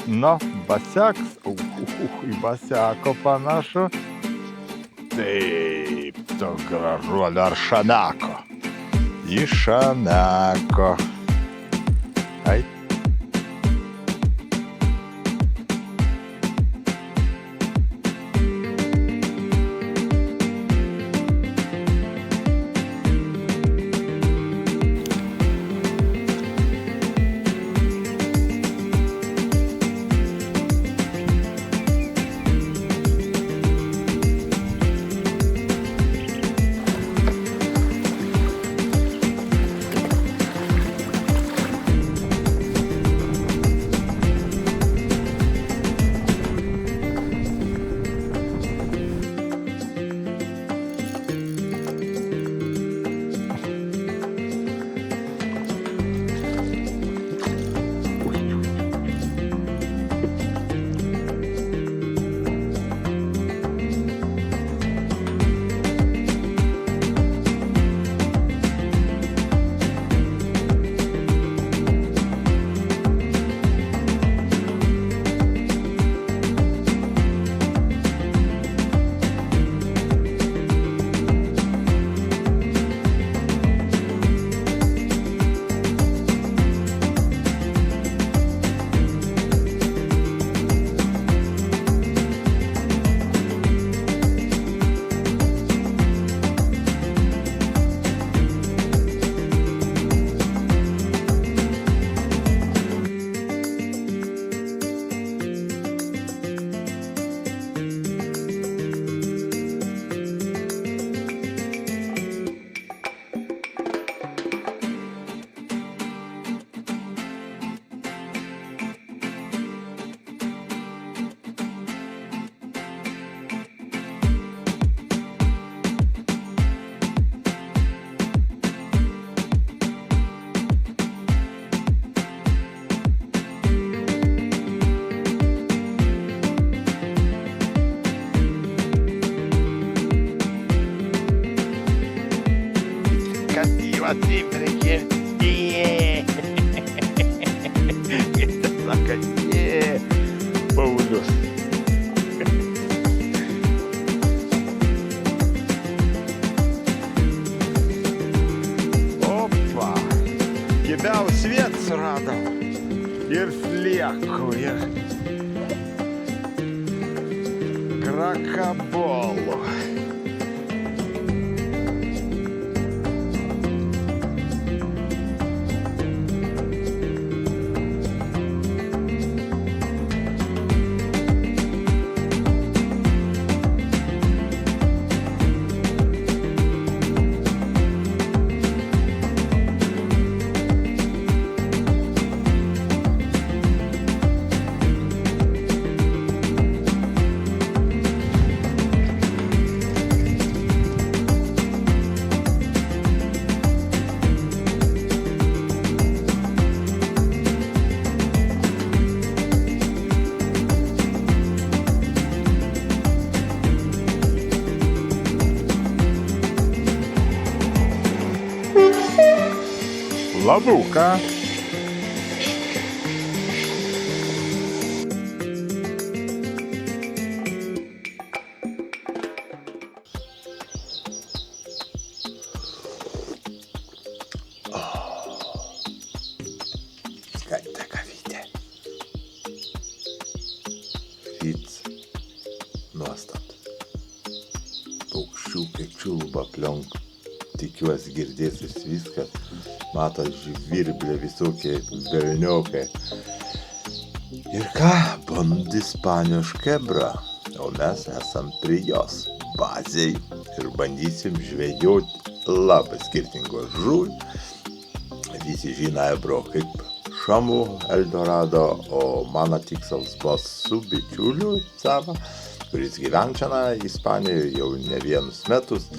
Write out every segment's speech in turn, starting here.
Nu, basiaks, į basiako panašu. Taip, to gražuolio ar šameko. Į šameko. Ai. Atsimerkė. Kaip sako, Paulius. Opa, kibiaus viet suradom. Ir slieku, ir krakabolu. Labuka. Skaita kavytė. Ryts nuostabus. Paukščiukai čiulba aplink. Tikiuosi girdėsis viskas. Mato žvirblė visokie velniokai. Ir ką, band Ispanijos kebra, o mes esam prie jos bazėj ir bandysim žvejoti labai skirtingos žuvį. Visi žino Ebro kaip šamų Eldorado, o mano tikslas buvo su bičiuliu savo, kuris gyvenčia Ispanijoje jau ne vienus metus.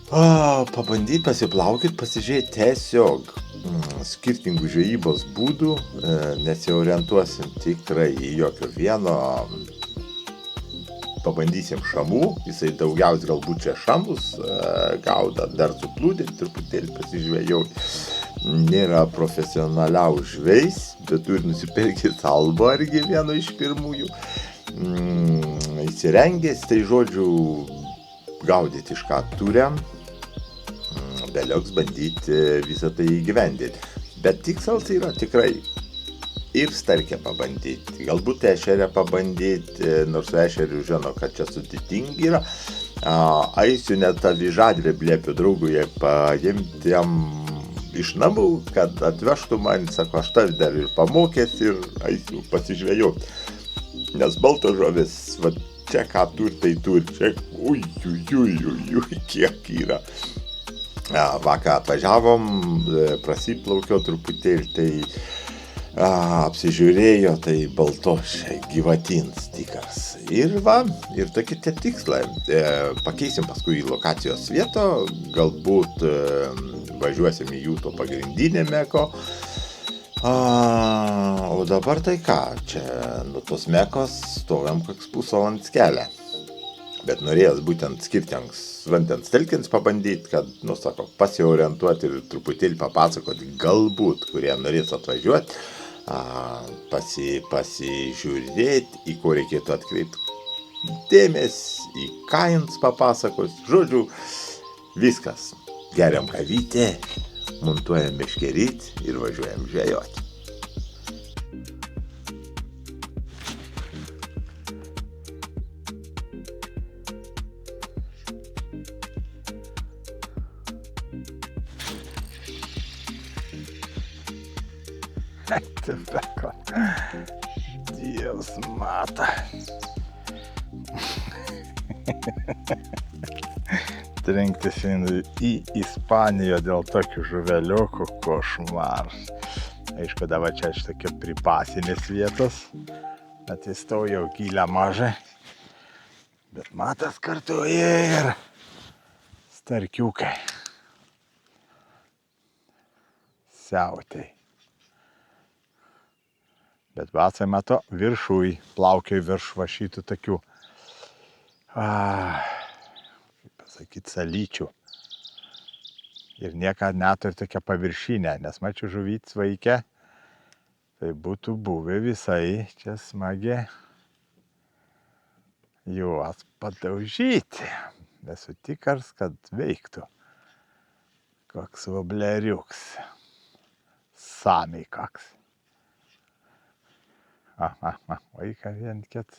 Pabandyti pasiplaukit, pasižiūrėti tiesiog skirtingų žvejybos būdų, nesiorientuosim tikrai į jokio vieno. Pabandysim šamų, jisai daugiausiai galbūt čia šamus gauda, dar suplūdė, truputėlį pasižvejau. nėra profesionaliaus žveis, bet tu ir nusipirkit albo argi vieno iš pirmųjų. Įsirengęs, tai žodžiu, gaudyti iš ką turiam, beliauks bandyti visą tai įgyvendinti. Bet tikslas yra tikrai ir starkę pabandyti, galbūt ešerę pabandyti, nors ešerių žino, kad čia sudėtingi yra. Eisiu net avižadrę liepiu draugui paimti jam iš namų, kad atvežtų man, sako, aš tave dar ir pamokęs ir eisiu pasižvejoti. Nes baltos žuvis, va čia ką turi, tai turi, čia ui, kiek yra. Vakar atvažiavom, prasiplaukio truputėlį, tai apsižiūrėjo, tai baltos gyvatins tikras. Ir va, ir tokie tie tikslai. Pakeisim paskui lokacijos vietą, galbūt važiuosim į jų to pagrindinę meko. O dabar tai ką, čia nuo tos mekos stovėm koks pusvalandis kelią. Bet norėjęs būtent skirtingus vandens telkins pabandyti, kad, sako, pasiorientuoti ir truputėlį papasakoti, galbūt, kurie norės atvažiuoti, pasižiūrėti, į ko reikėtų atkreipti dėmesį, į ką jums papasakos. Žodžiu, viskas. Geriam kavytę, montuojam meškerytį ir važiuojam žvejoti. Dievs mata. Trenktis į Ispaniją dėl tokių žuveliukų košmaras. Aišku, dabar čia tokia pripasinės vietos, atsistojau jau gilę mažą, bet matas kartu ir starkiukai, siautai. Bet vasai mato viršui, plaukiai virš va šitų tokių, kaip pasakyti, salyčių. Ir niekada neturi tokia paviršinė, nes mačiau žuvytis vaikę, tai būtų buvę visai čia smagiai juos padaužyti. Nesu tikras, kad veiktų. Koks vobleriuks. Samiai koks. Vaiką vien kit.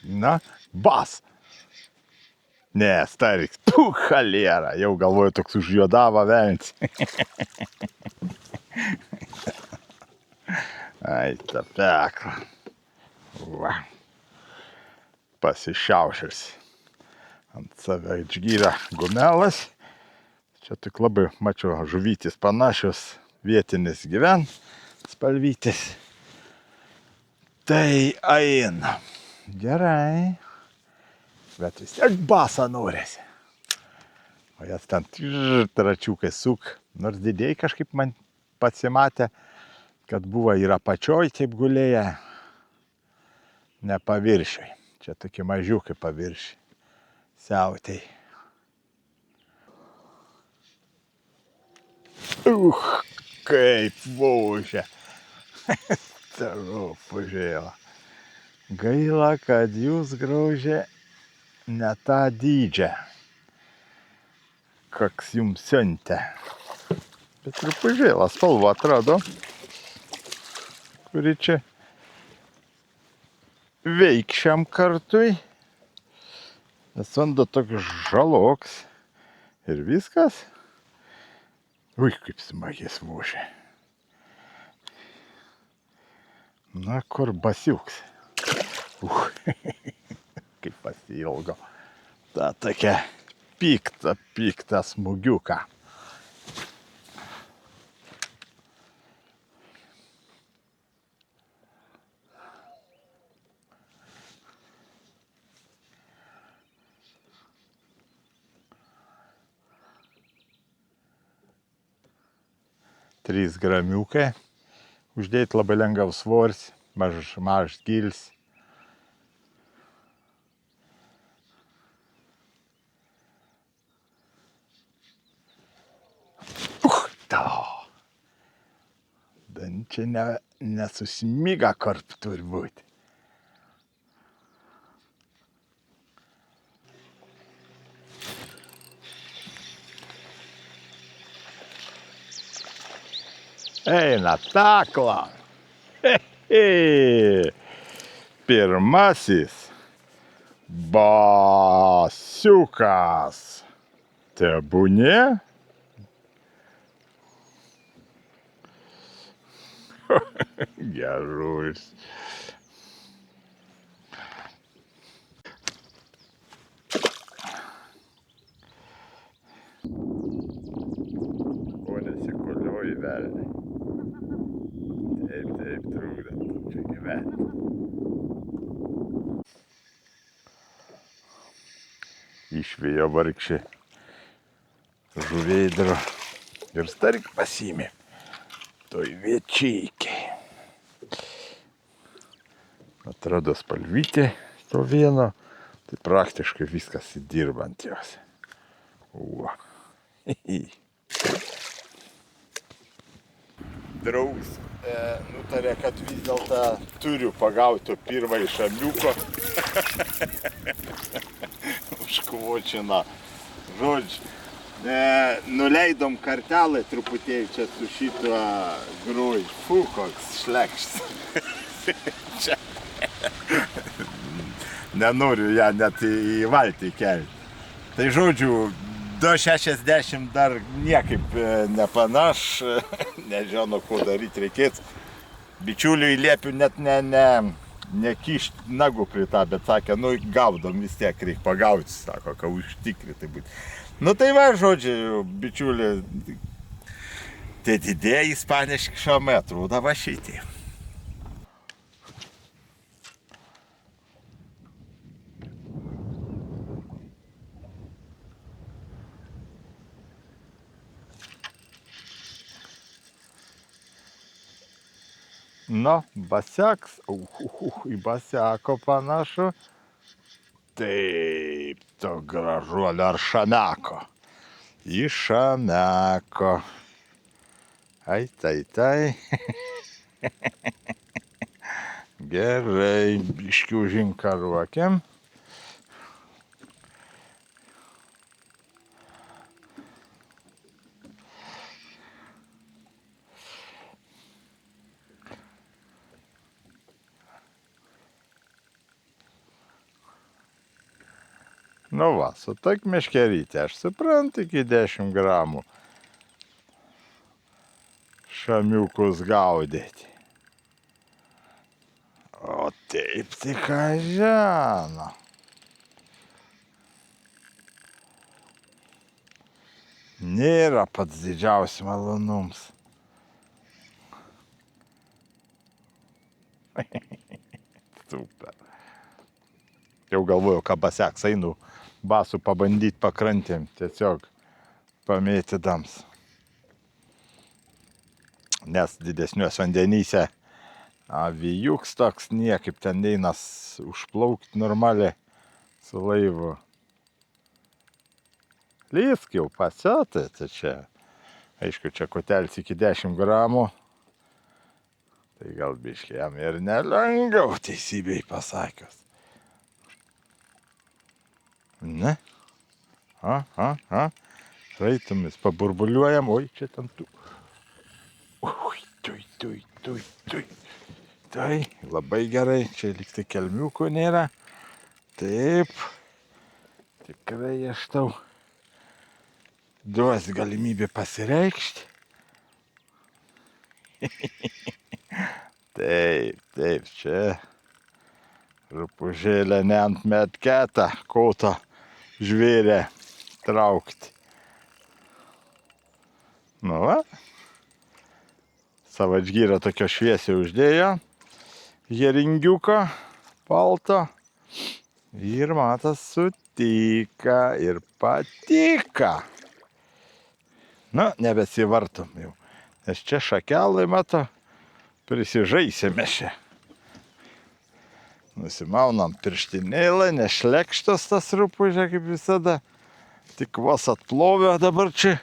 Na, bas. Ne, stariks, chalera, jau galvoju toks užjuodavo velnis. Ai, ta pekla. Va. Pasišiaušęs. Ant save išgyra gumelas. Čia tik labai, mačiau, žuvytis panašios vietinis gyven, spalvytis. Tai eina. Gerai. Bet vis tiek basą norėsi. O jas ten tračiukai suk. Nors didėjai kažkaip man pasimatė, kad buvo ir apačioj taip gulėję. Ne paviršiui. Čia tokie mažiukai paviršiai. Siautai. Kaip vožia. Taro pažiūrėjo. Gaila, kad jūs graužė ne tą dydžią, koks jums siuntė. Bet ir pažiūrėjo, spalva atrado, kuri čia veikšiam kartui. Nes vanduo toks žaloks ir viskas. Ui, kaip smagiai vožia. Na, kur basiuks. Kaip pasiilgo. Ta tokia pikta smūgiuka. Trys gramiukai. Uždėti labai lengvas svoris, mažas gilis. Čia nesusmyga karp turi būti. Eina takla. Pirmasis basiukas. Tebūnie. Gerulis. O nesikolioji velniai. Taip, trukdė. Čia gyventi. Išvėjo vargšį žuveidro ir stark pasiėmė. Toj viečiaikiai. Atrado spalvytė to vieno, tai praktiškai viskas įdirbant jos. Draugas nutarė, kad vis dėlto turiu pagauti pirmąjį šamiuko. Užkvočina. Žodžiu, nuleidom kartelą truputėlį čia su šituo grūj. Fu, koks šlekštis. Čia. Nenoriu ją net į valtį kelti. Tai žodžiu, 2,60 dar niekaip nepanaš, nežinau, ko daryti reikės. Bičiuliui liepiu net nekišti nagų prie tą, bet sakė, nu gaudom vis tiek, reikia pagauti, sako, kad užtikrinti būti. Nu tai va, žodžiu, bičiuliai, tie didėjai ispaniški šamai atrodo va šitie. Nu, basiaks, į basiako panašu. Taip, to gražuolio ar šameko. Į šameko. Ai, tai. Gerai, biškį užinkaruokiam. Nu va, su tak meškerytė, aš suprantu, iki 10 gramų šamiukus gaudyti. O taip tai ką žino. Nėra pats didžiausias malonums. Super. Jau galvoju, ką basiaks einu basų pabandyti pakrantėm, tiesiog pamėtydams. Nes didesniuose vandenyse avijuks toks niekaip ten einas užplaukti normaliai su laivu. Lysk jau pasiotė, tai čia, aišku, čia kotelis iki 10 gramų. Tai gal biškį jam ir nelengviau, teisybei pasakius. Ne? Raitumis paburbuliuojam, oi, čia ten tų. Ui, tui. Tai, labai gerai, čia lyg tai kelmiukų nėra. Taip, tikrai aš tau duos galimybę pasireikšti. Taip, čia rupūžėlė ne ant medketą kotą žvėrę traukti. Nu va, savačgyrą tokio šviesio uždėjo, heringiuko palto ir matas sutika ir patika. Nu, nebesivartom jau, nes čia šakelai, mato, prisižaisėme čia. Nusimaunam pirštinėlą, nešlekštas tas rupūžė kaip visada. Tik vos atplovė dabar čia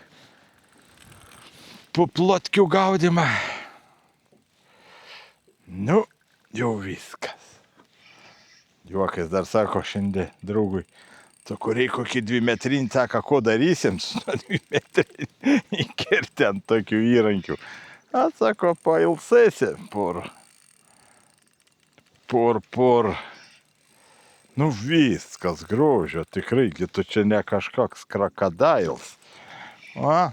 po plotkių gaudimą. Nu, jau viskas. Juokas dar sako šiandien draugui, sako, reikia kokį 2 metrinį, sako, ko darysim su 2 metrinį įkerti ant tokių įrankių. Atsako, pailsėsi por. Nu viskas grožio, tikrai, tu čia ne kažkoks krakadails.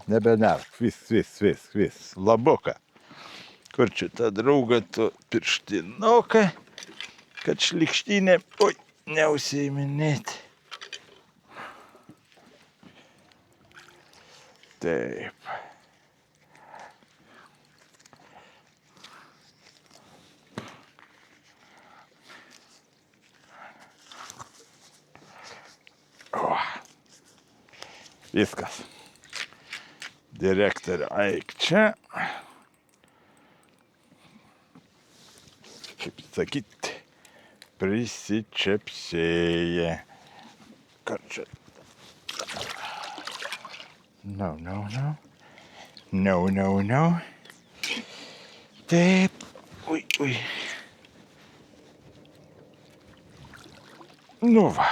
Nebenerk, vis, labuka. Kur čia ta drauga, tu pirštinuką, kad šlikštinė, neužsiiminėti. Taip. Viskas. Direktorė, eik čia. Kaip sakyti, prisičepsėję. Kar čia? No. Taip. Ui. Nu va.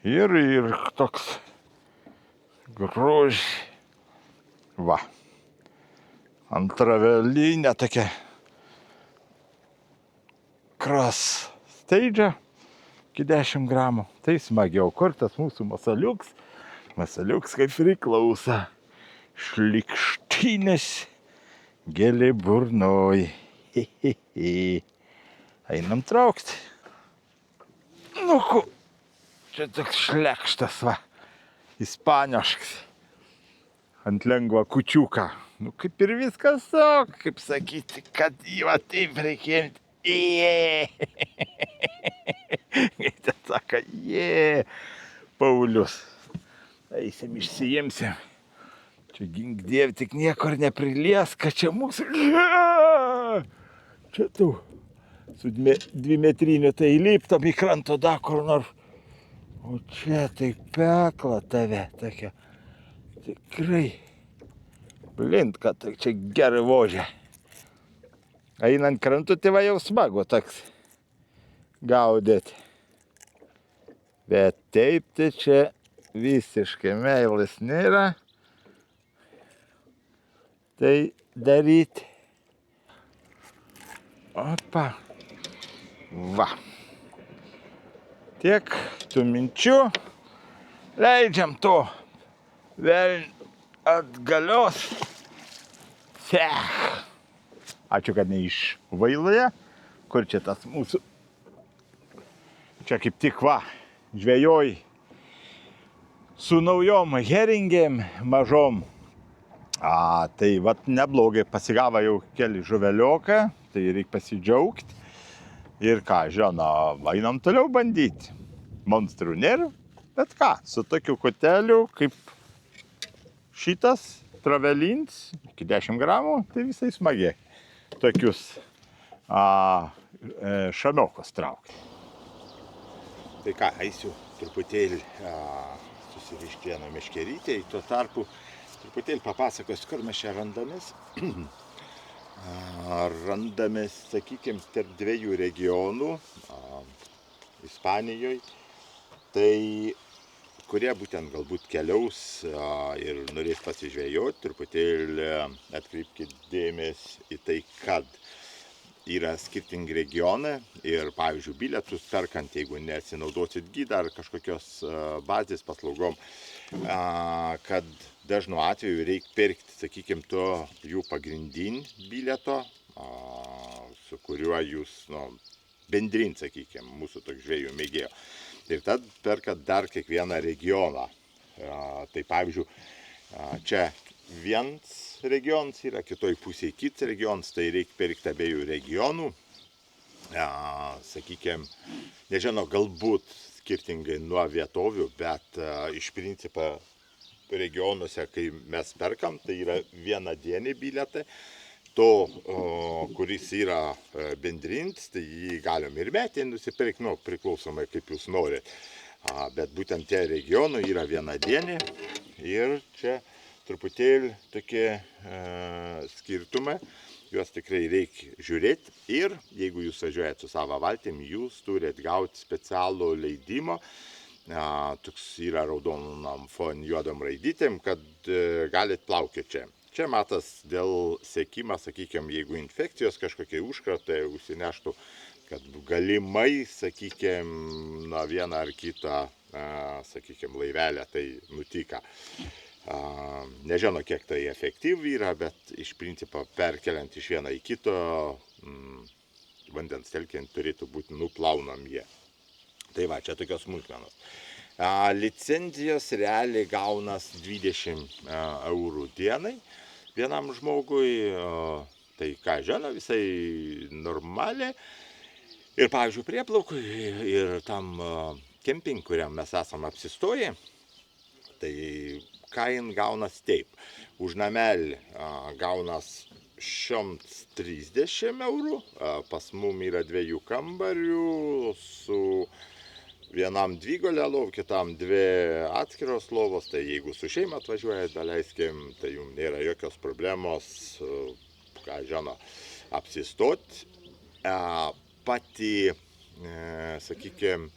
Ir toks grožis. Va. Antra vėlinė tokia kras steidžia iki 10 gramų. Tai smagiau. Kur tas mūsų masaliuks? Masaliuks kaip priklauso. Šlikštinės gėlė burnoj. Einam traukti. Nu, čia toks šlekštas, va. Ispaniškas. Ant lengvą kučiuką. Nu, kaip ir viskas, kaip sakyti, kad jo taip reikia. Kaip ten sako, Paulius. Eisim, išsiimsim. Čia gink Dieve, tik niekur neprilies, kad čia mūsų. Čia tu. Su 2 metriniu tai įliptam į kranto da kur nors. O čia tai pekla tave tokia. Tikrai. Blint, kad čia gerai vožia. Einant krantu, tai va jau smagu toks gaudėti. Bet taip tai čia visiškai meilės nėra. Tai daryti. Opa. Va. Tiek tų minčių. Leidžiam to vėl atgalios. Ačiū, kad neišvailoja. Kur čia tas mūsų? Čia kaip tik va, žvejoj su naujom heringėm mažom. Tai vat neblogai pasigavo jau keli žuvelioką, tai reikia pasidžiaugti. Ir ką, žinoma, einam toliau bandyti. Monstrų nėra, bet ką, su tokiu koteliu kaip šitas travelins, iki 10 gramų, tai visai smagiai. Tokius šamiokus traukti. Tai ką, eisiu truputėlį susirišti vieną meškerytę, tuo tarpu truputėlį papasakosiu, kur mes čia randamės. Randamės, sakykime, tarp 2 regionų Ispanijoje, tai kurie būtent galbūt keliaus ir norės pasižvejoti, truputėlį atkreipkite dėmesį į tai, kad yra skirtingi regionai ir, pavyzdžiui, bilietus perkant, jeigu nesinaudosit gidą ar kažkokios bazės paslaugom, kad dažnu atveju reikia pirkti, sakykime, jų pagrindinį bileto, su kuriuo jūs bendrint, sakykime, mūsų toks žvejų mėgėjo. Ir tad perkat dar kiekvieną regioną. Tai pavyzdžiui, čia vienas regionas yra, kitoj pusėje kitas regionas, tai reikia pirkti abiejų regionų. Sakykime, nežinau, galbūt skirtingai nuo vietovių, bet iš principo regionuose, kai mes perkam, tai yra vienadieniai biletai. To, kuris yra bendrintis, tai jį galim ir metinį nusipirkti, priklausomai kaip jūs norit. Bet būtent tie regionai yra vienadieniai ir čia truputėlį tokie skirtumai, juos tikrai reikia žiūrėti ir jeigu jūs važiuojate su savo valtim, jūs turite gauti specialų leidimą, toks yra raudonam fon juodom raidytėm, kad galit plaukioti čia. Čia matas dėl sekimo, sakykime, jeigu infekcijos kažkokie užkratai užsineštų, kad galimai, sakykime, nuo vieną ar kitą, sakykime, laivelę tai nutika. Nežinau, kiek tai efektyvi yra, bet iš principo perkeliant iš vieno į kito vandens telkinį turėtų būti nuplaunami jie. Tai va, čia tokios smulkmenos. Licenzijos realiai gaunas 20 eurų dienai vienam žmogui, tai ką žino, visai normaliai. Ir pavyzdžiui, prieplaukui ir tam kemping, kuriam mes esame apsistoję, tai kain gaunas taip. Už namelį gaunas 130 eurų, pas mum yra 2 kambarių su vienam dvigulė lova, kitam 2 atskiros lovos, tai jeigu su šeima atvažiuoja, daleiskim, tai jums nėra jokios problemos, ką žino, apsistoti. Pati, sakykime,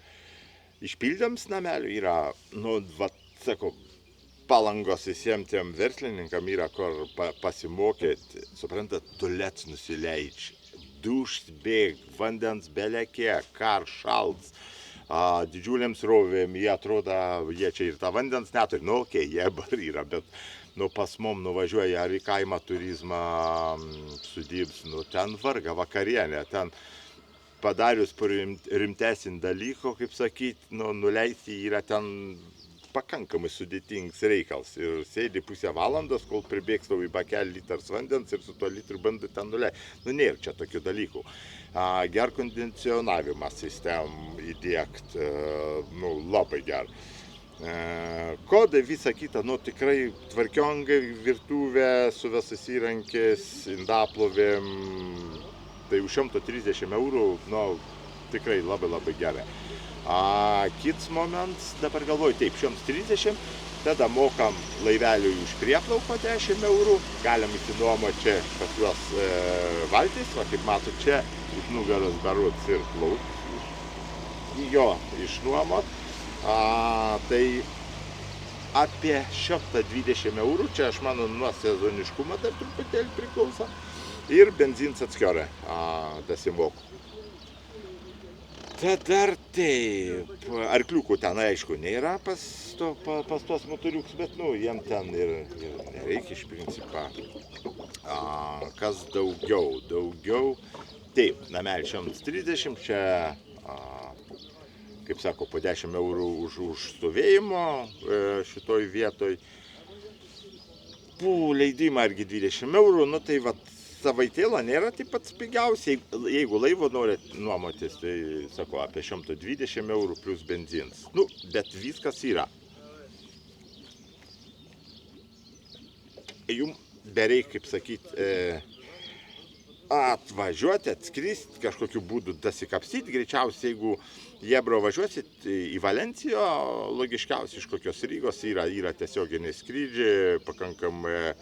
išpildėms namelių yra, nu, va, sakau, Palangos visiems tiem verslininkam yra, kur pasimokyti, suprantat, tulets nusileidžia, dušt bėg, vandens belekiek, kar, šalts, didžiuliams rovėm, jie atrodo, jie čia ir tą vandens neturi, nu, okei, jie bar yra, bet nu, pas mum nuvažiuoja ar į kaimą turizmą sudybs, nu, ten varga vakarienė, ten padarius rimtesnį dalyką, kaip sakyti, nu, nuleisti yra ten pakankamai sudėtingas reikalas. Ir sėdi pusę valandos, kol pribėgs tau į bakelį litras vandens ir su tuo litru bandai ten nuleisti. Nu, nėra čia tokių dalykų. Gerkondicionavimą sistemą įdiegti, nu, labai gerai. Kodai visą kitą, nu, tikrai tvarkiongai, virtuvė su visais įrankiais, indaplovėm, tai už 130 eurų, nu, tikrai labai labai gerai. Kits moments, dabar galvoju, taip, 130, tada mokam laiveliui už prieplauko 10 eurų, galim įsinuomoti čia pas juos valtis, va, kaip matot, čia iš nugaros berods ir plaukt, jo išnuomot. Tai apie 120 eurų, čia aš mano nuo sezoniškumo dar truputėlį priklauso, ir benzins atskirai dasimoku. Tad dar taip, arkliukų ten aišku nėra pas tos motoriukus, bet nu, jiem ten ir nereikia iš principą. Kas daugiau, taip, namelį 130, čia, kaip sako, po 10 eurų už stovėjimo šitoj vietoj. Leidimą irgi 20 eurų, nu tai vat, savaitėlą nėra taip pats pigiausiai, jeigu laivo norit nuomotis, tai sako apie 120 eurų plus benzins. Nu, bet viskas yra. Jums bereik, kaip sakyti, atvažiuoti, atskristi, kažkokiu būdu dasikapstyti, greičiausiai, jeigu Jebro važiuosit į Valenciją, logiškiausiai iš kokios Rygos yra tiesioginiai skrydžiai, pakankamai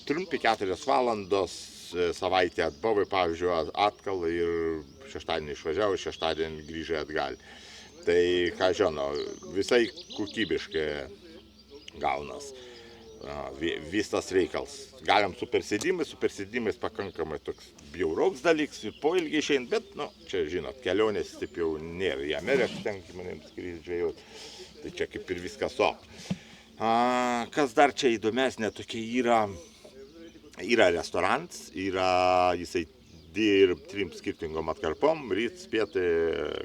trumpi 4 valandos savaitę atbuvai, pavyzdžiui, atkal ir šeštadienį išvažiavo, šeštadienį grįžai atgal. Tai, ką žino, visai kokybiškai gaunas vis tas reikals. Galim su persėdimais pakankamai toks bjaurauks dalyks, po ilgiai išeint, bet, nu, čia, žinot, kelionės taip jau nėra. Į Ameriką tenka manėms skrydžiai, tai čia kaip ir viskas op. Kas dar čia įdomesnė, tokia yra restorantas, jisai dirb 3 skirtingom atkarpom, ryt, spėtai,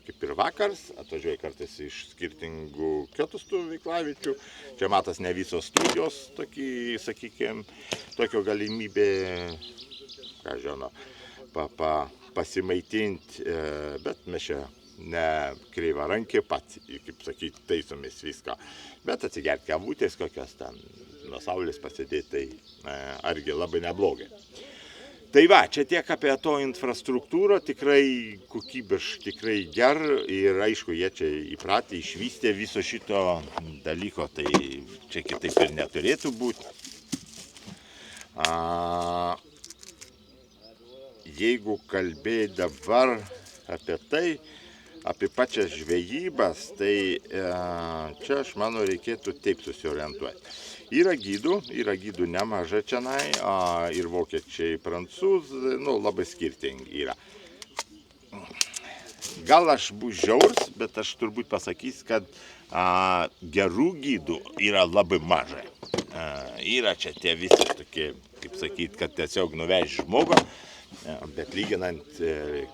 kaip ir vakars, atvažiuoja kartais iš skirtingų kitų veiklavičių. Čia matas ne visos studijos, tokį, sakykime, tokio galimybė, ką žino, pasimaitinti, bet mes čia ne kreivarankė pat, kaip sakyti, taisomės viską. Bet atsigerti kavutės kokios ten, nuo saulės pasidėti, tai argi labai neblogai. Tai va, čia tiek apie to infrastruktūrą, tikrai kokybiškai, tikrai ger ir aišku, jie čia įpratę, išvystė viso šito dalyko, tai čia kitaip ir neturėtų būti. Jeigu kalbėt dabar apie tai, apie pačias žvejybas, tai čia aš manau reikėtų taip susiorientuoti. Yra gydų nemaža čianai, ir vokiečiai, prancūzai, labai skirtingi yra. Gal aš bus žiaurs, bet aš turbūt pasakysiu, kad gerų gydų yra labai mažai. Yra čia tie visi tokie, kaip sakyt, kad tiesiog nuveš žmogų, bet lyginant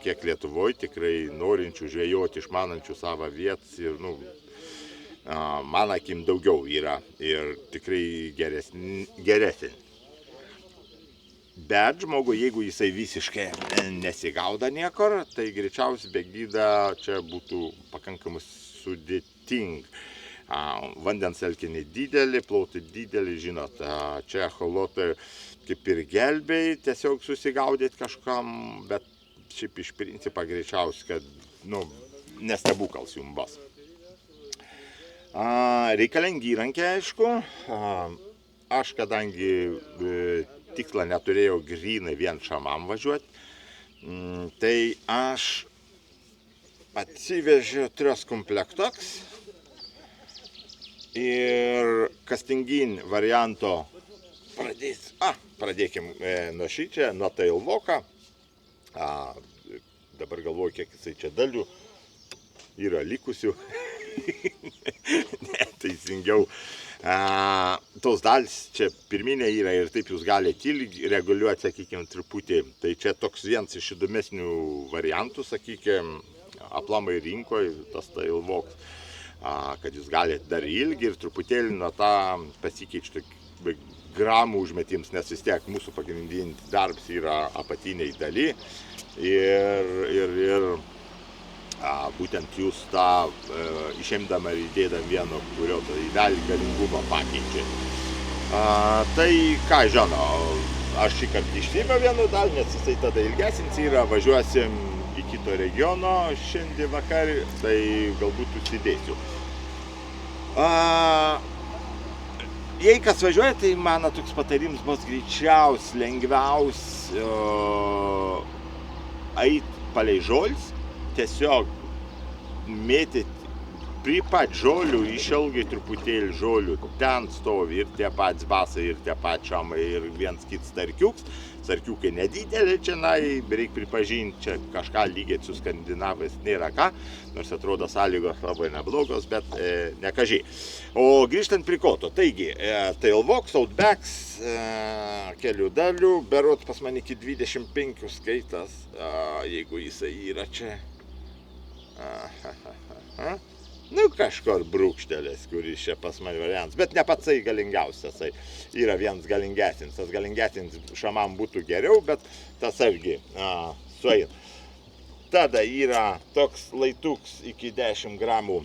kiek Lietuvoje tikrai norinčių žvejoti, išmanančių savo vietas ir, man akim daugiau yra ir tikrai geresnė. Bet žmogu, jeigu jisai visiškai nesigauda niekur, tai greičiausiai be gyda čia būtų pakankamai sudėtinga. Vandens telkiniai didelį, plotai didelį, žinot, čia echolotai kaip ir gelbėjai, tiesiog susigaudyti kažkam, bet šiaip iš principo greičiausiai, kad, nestebukals jums bus. Reikalingi įrankiai, aišku. Aš, kadangi tikslą neturėjau grynai vien šamam važiuoti, tai aš atsivežiu 3 komplektoks ir castingin varianto pradėkim nuo šičia, nuo tailvoką. Dabar galvoju, kiek jisai čia dalių yra likusių. Teisingiau. Tos dalis čia pirminė yra ir taip jūs galite reguliuoti, sakykime, truputį. Tai čia toks vienas iš įdomesnių variantų, sakykime, aplamai rinkoje, tas tailvoks, kad jūs galite dar ilgi ir truputėlį nuo tą pasikeičti gramų užmetims, nes vis tiek mūsų pagrindinis darbas yra apatiniai daly ir būtent jūs tą išimdama ir įdėdam vieno, kurio tai dalį galingumą pakeičia. Tai ką žino, aš šį kartą išsiėmiau vienu dalį, nes jisai tada ilgesnis yra, važiuosim į kito regiono šiandien vakar, tai galbūt užsidėsiu. Jei kas važiuoja, tai mano toks patarims bus greičiausiai lengviausiai eit palei žolis, tiesiog mėtyti prie pat žolių, išilgai truputėlį žolių, ten stovi ir tie patys basai, ir tie patys šamai, ir viens kits starkiuks. Starkiukai nedidelė čia, bereik pripažinti, čia kažką lygiai su skandinavais nėra ką, nors atrodo sąlygos labai neblogos, bet ne kažiai. O grįžtant prie koto, taigi, tailvoks, outbacks, kelių dalių, berot pas mane iki 25 skaitas, jeigu jisai yra čia. Kažkur brūkštelės, kuris čia pas mane variantas, bet ne patsai galingiausias, tai yra vienas galingesnis. Tas galingesnis šamam būtų geriau, bet tas irgi sueina. Tada yra toks laituks iki 10 gramų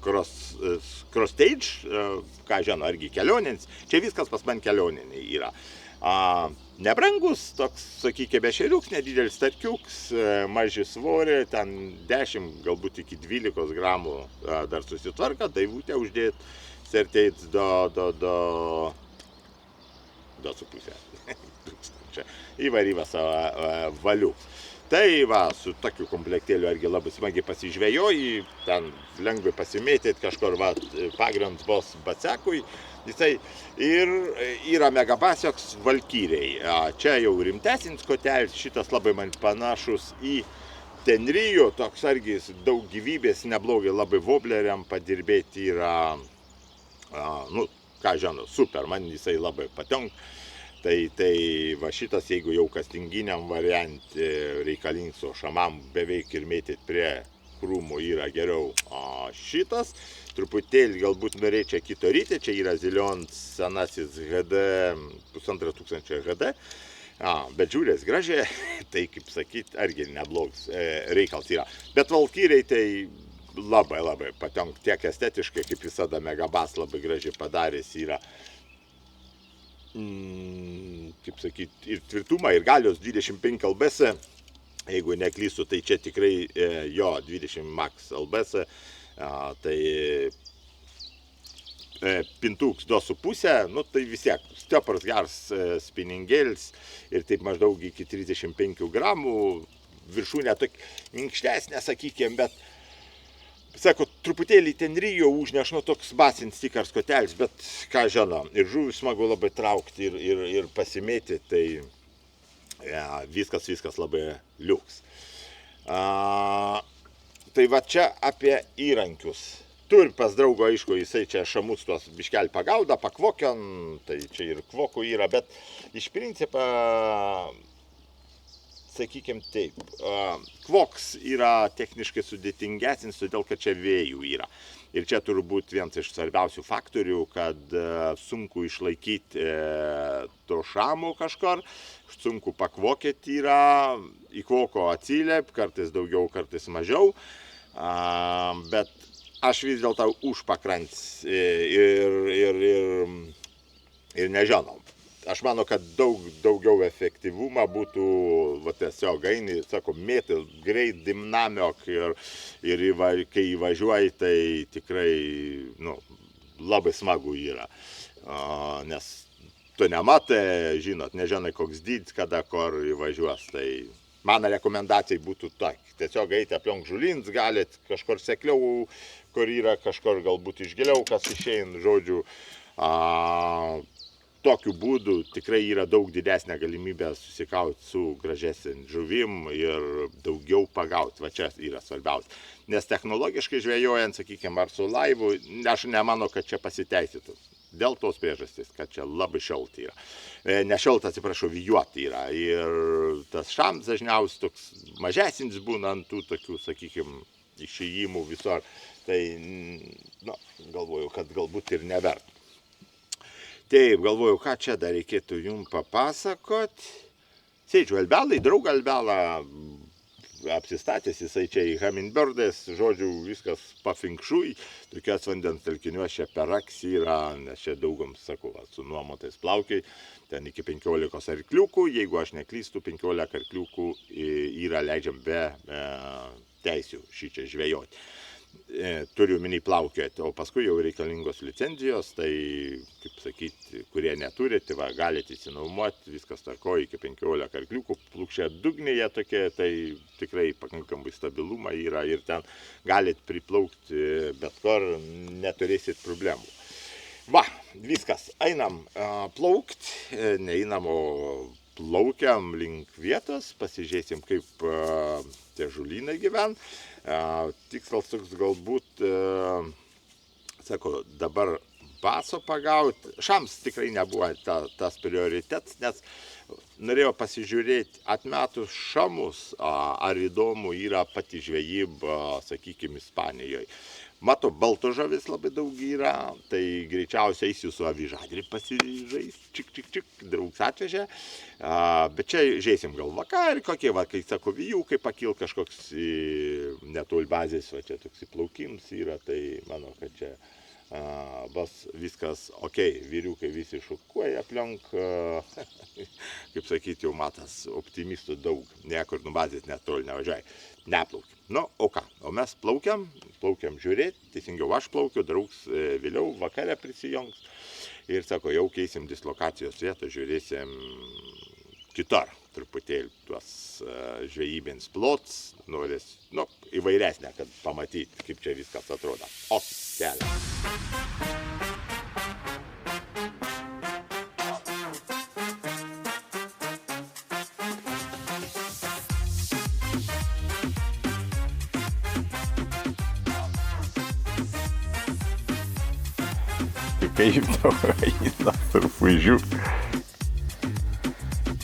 cross stage, ką žino, argi kelionins. Čia viskas pas man kelioniniai yra. Nebrangus, toks, sakykime, šeriuks, nedidelis starkiuks, maži svorė, ten 10, galbūt iki 12 gramų dar susitvarka, daivutę uždėti, serteit do 2,5 tūkstančio įvaryvas valiuks. Tai va, su tokiu komplektėliu irgi labai smagiai pasižvejoji, ten lengvai pasimėtėt kažkur, va, pagrindas bus bacekui. Jisai ir yra megabasios valkyriai. Čia jau rimtesnis kotelis, šitas labai man panašus į Tenrijo, toks argi daug gyvybės, neblogai labai vobleriam padirbėti yra, ką žinau, super, man jisai labai patinka. Tai va šitas, jeigu jau castinginiam variantui reikalingas, o šamam beveik ir mėtyti prie krūmų yra geriau šitas. Truputėlį galbūt norėčiau kito rytį, čia yra Zilions senasis HD, 1500 HD, bet žiūrės gražiai, tai kaip sakyt, argi neblogs reikalas yra. Bet valkyriai tai labai patinka, tiek estetiškai, kaip visada Megabas labai gražiai padaręs yra. kaip sakyti, ir tvirtumą, ir galios 25 LBS. Jeigu neklystu, tai čia tikrai jo 20 max LBS. Tai pintuks 2,5, nu tai vis tiek stiopras geras spiningėlis ir taip maždaug iki 35 gramų, viršūnė tokia minkštesnė, sakykime, bet, sako, truputėlį ten ryjo užneš, nu toks basinis tikras kotelis, bet ką žinau, ir žuvį smagu labai traukti ir pasimėti, tai viskas labai liuks. Tai va čia apie įrankius. Turi pas draugo, aišku, jisai čia šamus tuos biškelį pagauda, pakvokion, tai čia ir kvokų yra, bet iš principo, sakykime taip, kvoks yra techniškai sudėtingesnis, todėl kad čia vėjų yra. Ir čia turbūt vienas iš svarbiausių faktorių, kad sunku išlaikyti to šamo kažkur, sunku pakvokėti yra, į kvoko atsiliep, kartais daugiau, kartais mažiau, bet aš vis dėlto už pakrantės ir nežinau. Aš manau, kad daugiau efektyvumą būtų, va, tiesiog eini, sako, mėti greit, dinamiok ir kai įvažiuoji, tai tikrai, nu, labai smagu yra. Nes tu nematai, žinot, nežinai koks dydis, kada kur įvažiuos, tai mano rekomendacija būtų tokia. Tiesiog eiti aplink žulins, galit kažkur sekliau, kur yra kažkur galbūt išgiliau, kas išeina, žodžiu. Tokiu būdu tikrai yra daug didesnė galimybė susikauti su gražesnė žuvim ir daugiau pagauti. Va čia yra svarbiausia. Nes technologiškai žvejojant, sakykime, ar su laivu, aš nemanau, kad čia pasiteisytų. Dėl tos priežastys, kad čia labai šalta yra. Ne šalta, atsiprašau, vėjuota yra. Ir tas šams dažniausiai toks mažesnis būna ant tų tokių, sakykime, išėjimų visur. Tai, nu, galvoju, kad galbūt ir nevert. Taip, galvoju, ką čia dar reikėtų jums papasakot. Sėdžiu albelai, draugą albelą apsistatęs, jisai čia į Hummingbirdas, žodžiu, viskas pafinkšui, tokias vandens telkiniuose per aksį yra, nes čia daugam, sakau, su nuomotais plaukiai, ten iki 15 arkliukų, jeigu aš neklystu, 15 arkliukų yra leidžiam be teisių šičia žvejoti. Turiu minį plaukioti, o paskui jau reikalingos licenzijos, tai, kaip sakyti, kurie neturi, tai va, galite įsinuomoti, viskas tarkoja iki 15 arkliukų, plukščia dugnėje tokie, tai tikrai pakankamai stabilumą yra ir ten galite priplaukti bet kur, neturėsit problemų. Va, viskas, einam plaukti, neeinam, o plaukiam link vietos, pasižiūrėsim, kaip tie žulynai gyvena. Tikslas toks galbūt, sako, dabar baso pagauti. Šams tikrai nebuvo tas prioritetas, nes norėjau pasižiūrėti atmetus šamus, ar įdomu yra pati žvejyba, sakykime, Ispanijoje. Mato, balto žavis labai daug yra, tai greičiausiai eisiu su avižadrį pasižais, čik, draugs atvežė. Bet čia žaisim gal vakarį, kokie, va, kai sako, vijūkai pakil kažkoks netoli bazės, va čia toks įplaukims yra, tai manau, kad čia bus viskas ok, vyriukai visi šukuoja aplink, kaip sakyti, jau matas optimistų daug, niekur nuo bazės netoli nevažiuoja, neplaukia. Nu, o ką, o mes plaukiam žiūrėti, teisingiau aš plaukiu, draugs vėliau vakare prisijungs ir sako, jau keisim dislokacijos vietą, žiūrėsim kitur truputėlį tuos žvejybins plots, norės, nu, įvairesnę, kad pamatyti, kaip čia viskas atrodo. O, kelias. Kaip tau eina trupužių.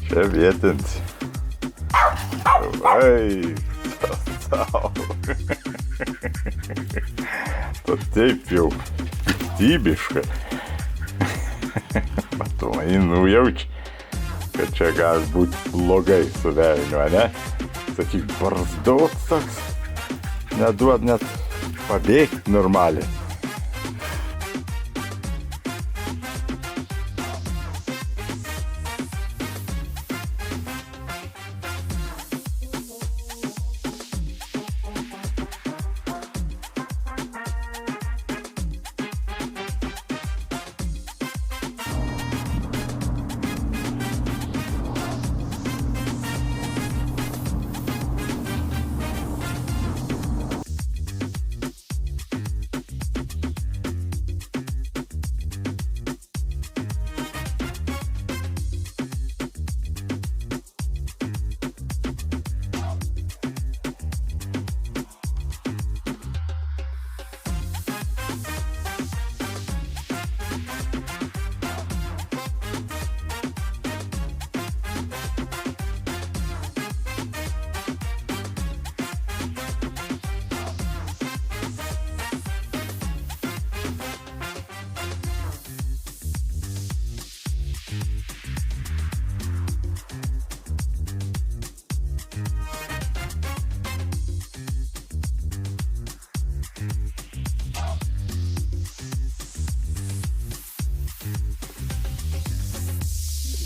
Čia vietins. Vai, tau. To taip jau piktybiška. Matomai, nujaučia, kad čia gali būti blogai su velniu, ne? Sakyk, barzdots toks. Neduod net pabėgti normaliai.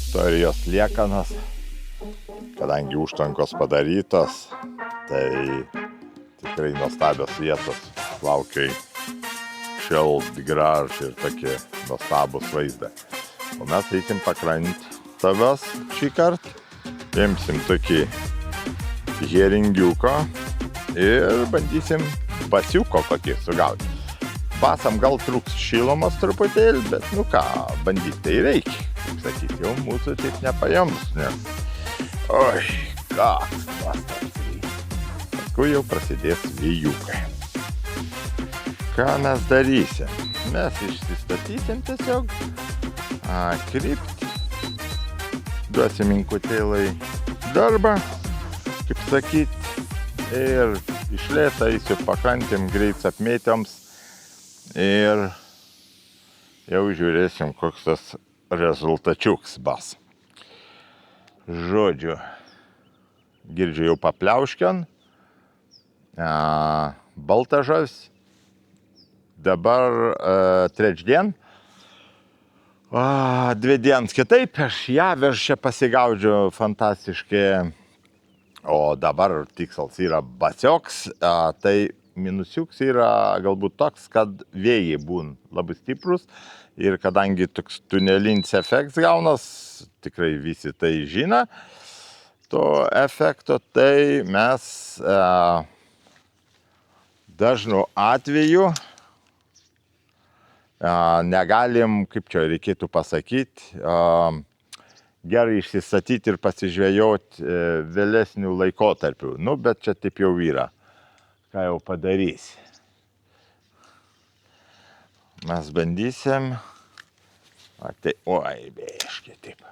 istorijos liekanas. Kadangi užtvankos padarytos, tai tikrai nuostabios vietos. Plaukiai šilti, gražų ir tokie nuostabus vaizdą. O mes eisim pakrantavęs šį kartą. Imsim tokį heringiuko ir bandysim basiuko kokį sugauti. Basam gal trūks šilomas truputėlį, bet nu ką, bandyti tai reikia. Kaip sakyti, jau mūsų taip nepajams, nes oi, koks nuostabus rytas. Paskui jau prasidės vėjukai. Ką mes darysim? Mes išsistatysim tiesiog kryptį. Duosim inkutėlai darbą, kaip sakyt, ir iš lėto eisiu pakrantėm greit apmėtėms ir jau žiūrėsim, koks tas rezultačiuks bus. Žodžiu, girdžiu jau papliauškian, balta žavis, dabar trečiadien. 2 dienas kitaip, aš ją veršę pasigaudžiu fantastiškai, o dabar tikslas yra basioks, tai minusiuks yra galbūt toks, kad vėjai būn labai stiprus ir kadangi toks tunelinis efektas gaunas, tikrai visi tai žino, to efekto, tai mes dažnu atveju negalim, kaip čia reikėtų pasakyti, gerai išsistatyti ir pasižvejoti vėlesnių laikotarpių. Nu, bet čia taip jau yra. Ką jau padarysi. Mes bandysim. Oi, bėškiai taip.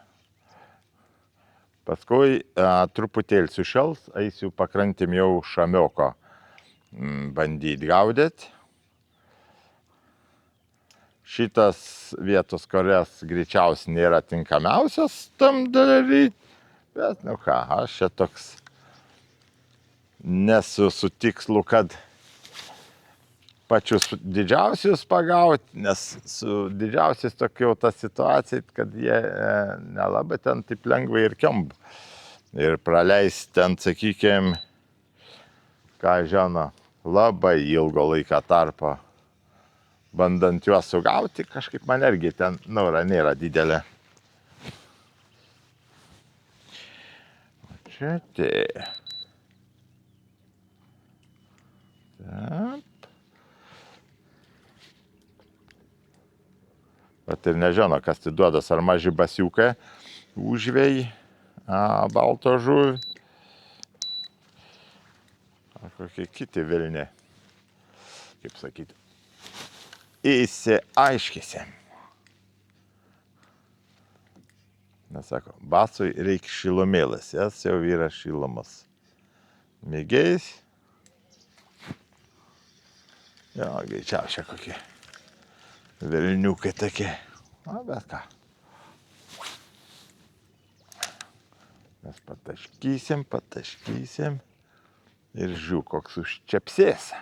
Paskui truputėlį sušels, eisiu pakrantėm jau šamioko bandyti gaudyti. Šitas vietos, kurias greičiausiai nėra tinkamiausias tam daryti, bet nu ką, aš čia toks nesu su tikslu, kad pačius didžiausius pagauti, nes su didžiausiais tokia jau ta situacija, kad jie nelabai ten taip lengvai ir kemba. Ir praleisti ten, sakykime, ką žino, labai ilgo laiko tarpą. Bandant juos sugauti, kažkaip man irgi ten nora nėra didelė. O čia tai. Taip. Bet ir nežino, kas tai duodas, ar maži basiukai užvėjai, balto žuvį, ar kokie kiti vilniai, kaip sakyti. Įsiaiškysim. Nesako, basui reikia šilumėlis, jas jau yra šilomas. Mėgėjais. Jo, greičiausia kokie velniukai tokie. Na, bet ką. Mes pataškysim ir žiū, koks užčepsės.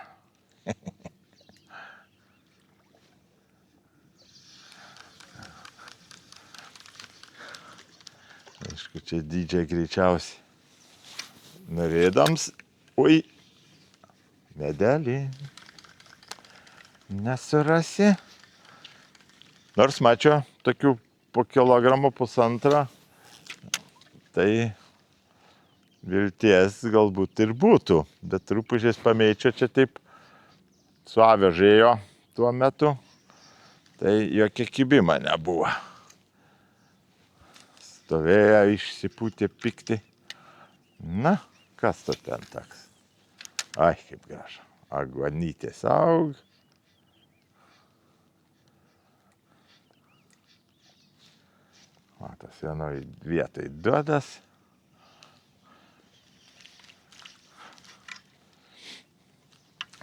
Aišku, čia dydžiai greičiausiai norėdams. Ui, medelį nesurasi. Nors mačiau tokių po kilogramų pusantro, tai vilties galbūt ir būtų. Bet truputį pamėčio čia taip suavežėjo tuo metu, tai jokia kibima nebuvo. Stovėjo, išsipūtė pikti. Na, kas to ten toks? Ai, kaip gražu. Aguonytės aug. Matas vienoj vietoj duodas.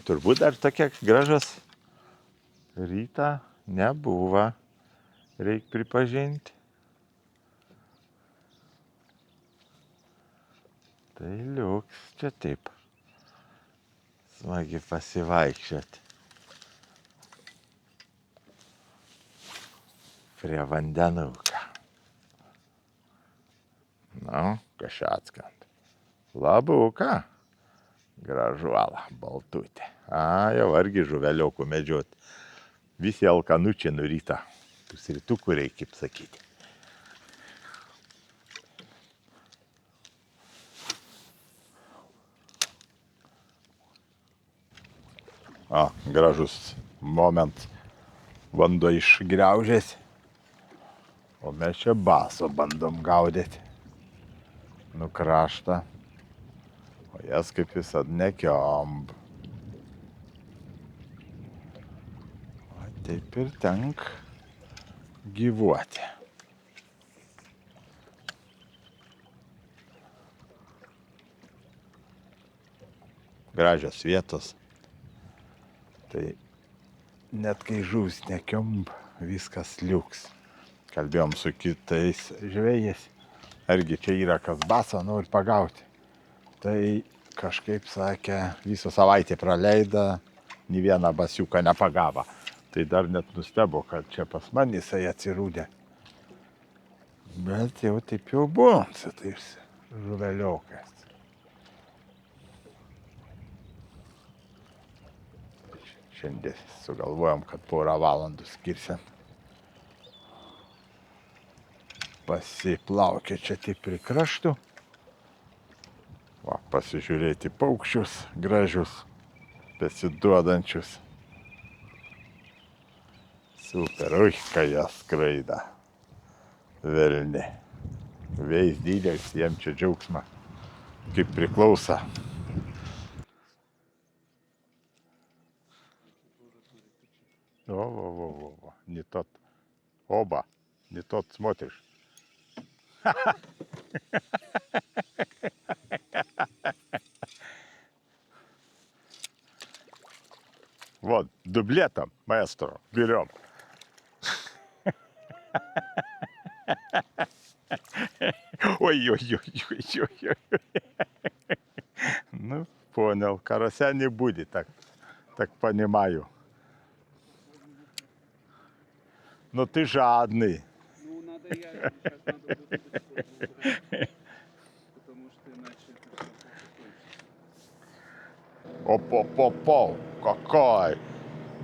Turbūt dar tokia gražus rytą nebuvo. Reik pripažinti. Tai liuks čia taip. Smagiai pasivaikščioti. Prie vandenuką. Nu, kas čia atskant. Labuką. Gražuola, baltutė. Jau argi žuveliokų medžioti. Visi alkanučiai nuryta. Pusrytukų reikia, kaip sakyti. Gražus moment. Vanduo išgriaužės. O mes čia baso bandom gaudyti. Nukraštą. O jas kaip visad nekiomb. O taip ir tenk gyvuoti. Gražios vietos. Tai net kai žuvs nekiomb, viskas liuks. Kalbėjom su kitais žvejais. Argi čia yra kas basą nori pagauti. Tai kažkaip sakė, visą savaitę praleido, nė vieną basiuką nepagavo. Tai dar net nustebo, kad čia pas man jisai atsirūdė. Bet jau taip jau buvo, su tais žuveliokas. Šiandien sugalvojom, kad porą valandų skirsim. Pasiplaukė čia taip prie kraštų. Va, pasižiūrėti paukščius gražius, besiduodančius. Super, ui, kai jie skraida. Velni. Vėjais dydės, jiem čia džiaugsma. Kaip priklauso. Во, не тот. Оба, не тот смотришь. Вот, дублетом, маэстро, берем. Ой-ой-ой-ой-ой. Ну, понял, карася не будет, так понимаю. Но ты жадный. Ну, надо я сейчас надо вот эту штуку убрать, потому что иначе это все Оп-оп-оп-оп, какой!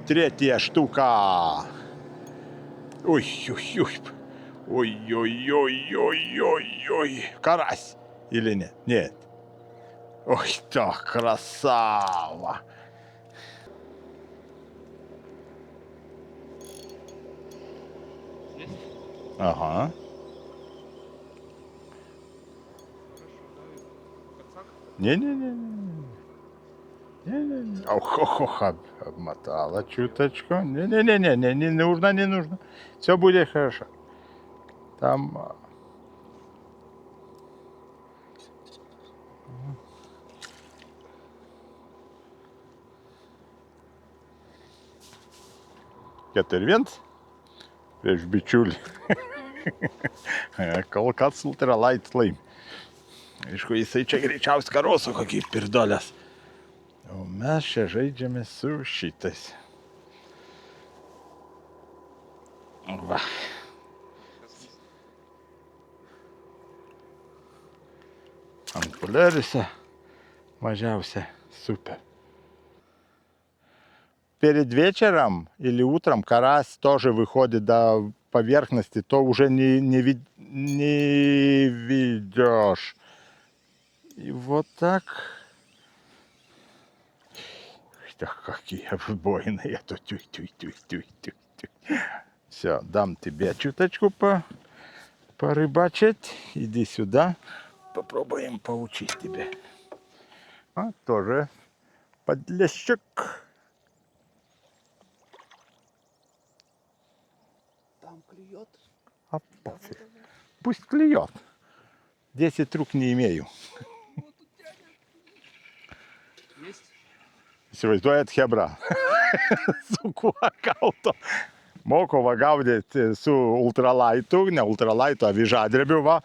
Третья штука! Ой-ой-ой, ой-ой-ой-ой-ой-ой. Карась или нет? Нет. Ой, так красава! Ага. Не-не-не. Ох, обмотала чуточку. Не-не-не, не нужно. Все будет хорошо. Там... Keturvienas prieš bičiulį. Kol kas ultralight laim. Aišku, jisai čia greičiausiai karoso kokį pirdolės. O mes čia žaidžiame su šitais. Va. Ant полярisa mažiausia супер. Перед вечером или утром карась тоже выходит до поверхности, то уже не видишь. И вот так. Так, какие обойные. Все, дам тебе чуточку порыбачить. Иди сюда. Попробуем поучить тебя. Тоже подлещик. Там клюет. А пофиг. Пусть клюет. 10 рук не имею. Есть? Įsivaizduojat hebra. Su kuo gaudo. Moko va gaudyti su ultralaitu, ne ultralaitu, avižadrebiu va.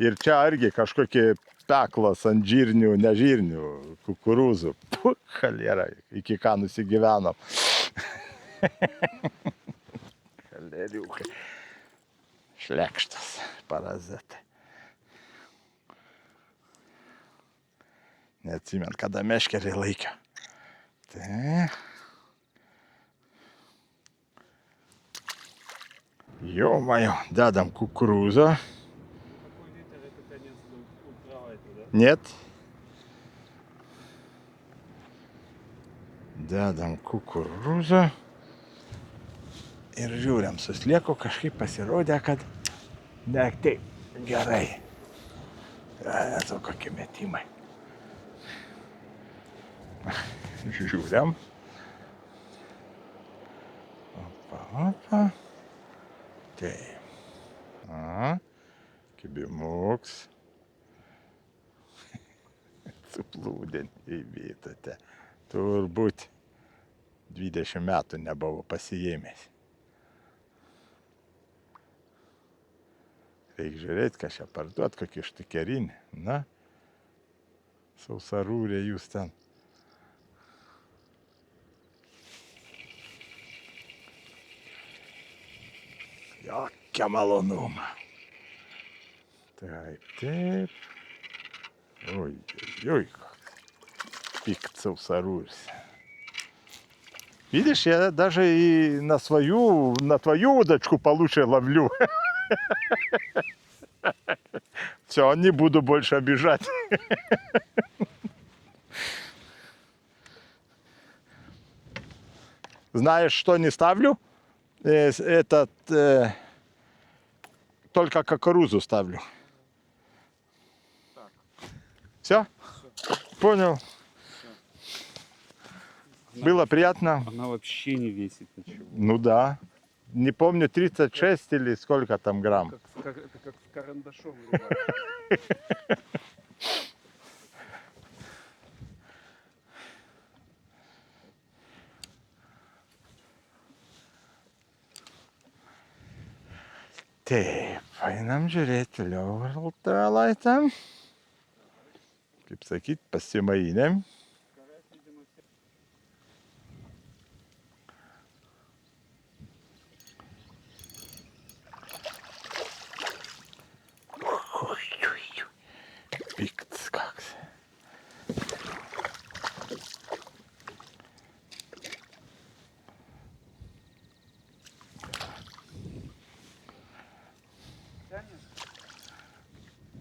Ir čia irgi kažkokie peklas ant žirnių, nežirnių, kukurūzų. Puh, chalera, iki ką nusigyvenom. Chaleriukai. Šlekštas, parazitai. Neatsimenu, kada meškerį laikė. Tai. Ё-моё, dedam kukurūzą. Какой литр это конец ультравайта, да? Нет. Dedam kukurūzą. Ir žiūrim, su slieku kažkaip pasirodė, kad ne taip gerai. Esu kokie metimai. Žiūrim. Opa, opa. Taip. A, kibimuks. Suplūdė į vietą. Turbūt 20 metų nebuvo pasiėmęs. Reikia žiūrėti, ką čia parduot, kokį štikerinį. Na, sausarūrė jūs ten. Jokia malonumą. Taip, taip. Ой, ой, пикт sausarūris. Видишь, я даже и на твою удочку получше ловлю. Все, не буду больше обижать. Знаешь, что не ставлю? Только кукурузу ставлю. Так. Все? Понял. Было приятно. Она вообще не весит ничего. Ну да. Не помню, 36 или сколько там грамм. Это как с карандашом рыбак. Taip, einam žiūrėti toliau ultralaitę. Kaip sakyt, pasimainėm. Piktas koks.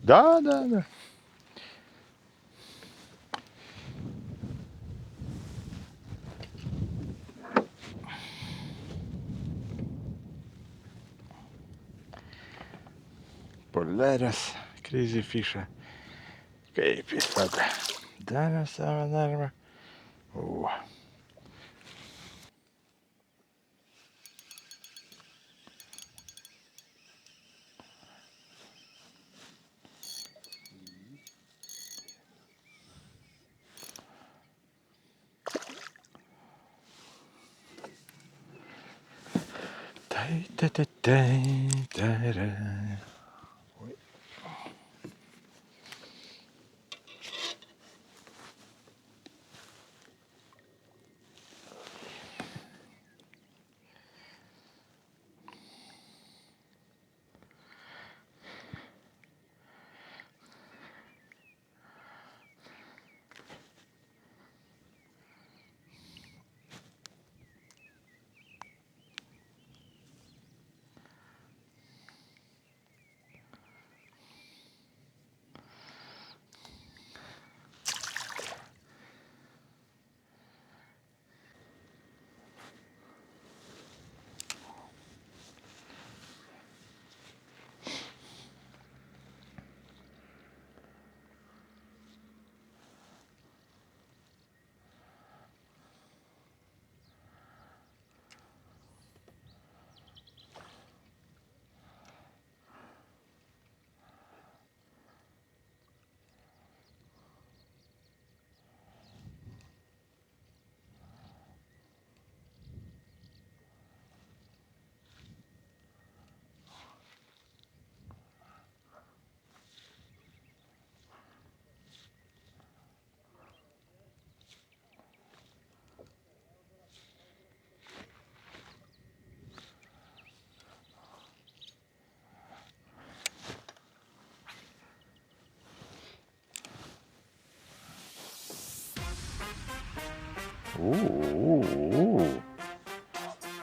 Да, да, да. Poliaris, crazy fish. Kaip jis tada darė savo darbą. O. Tai.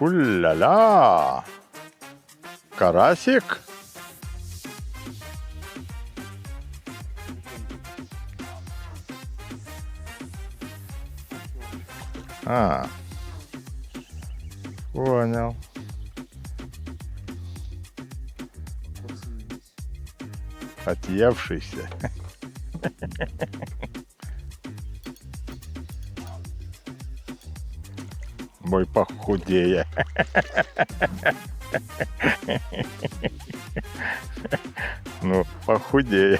Уля-ля! Карасик? А, понял. Отъевшийся. Мой похудее. Ну, похудее.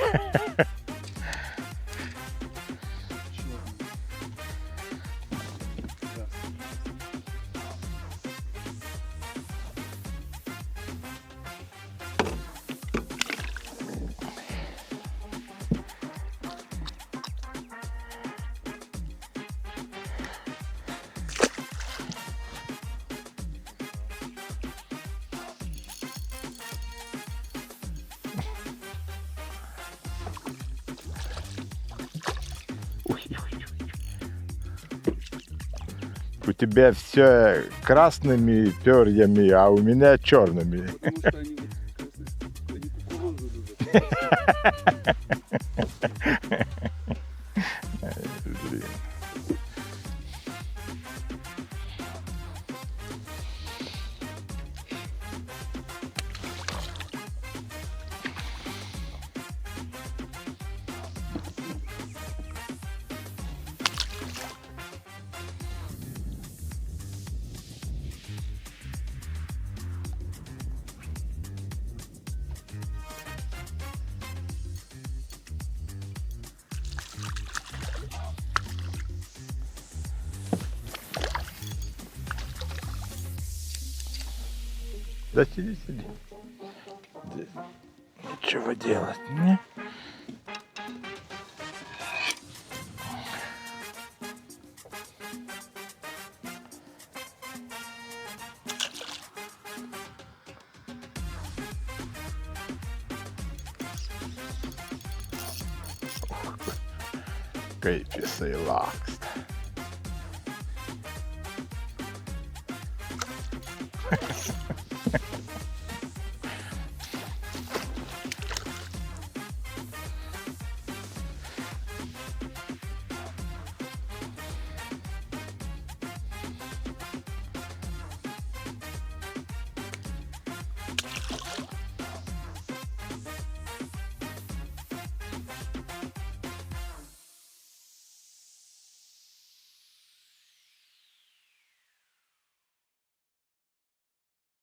У тебя все красными перьями, а у меня черными. Потому что они вот они кукурузу любят. Блин. Да сиди, сиди. Ничего делать, не? Кайфи, лакс.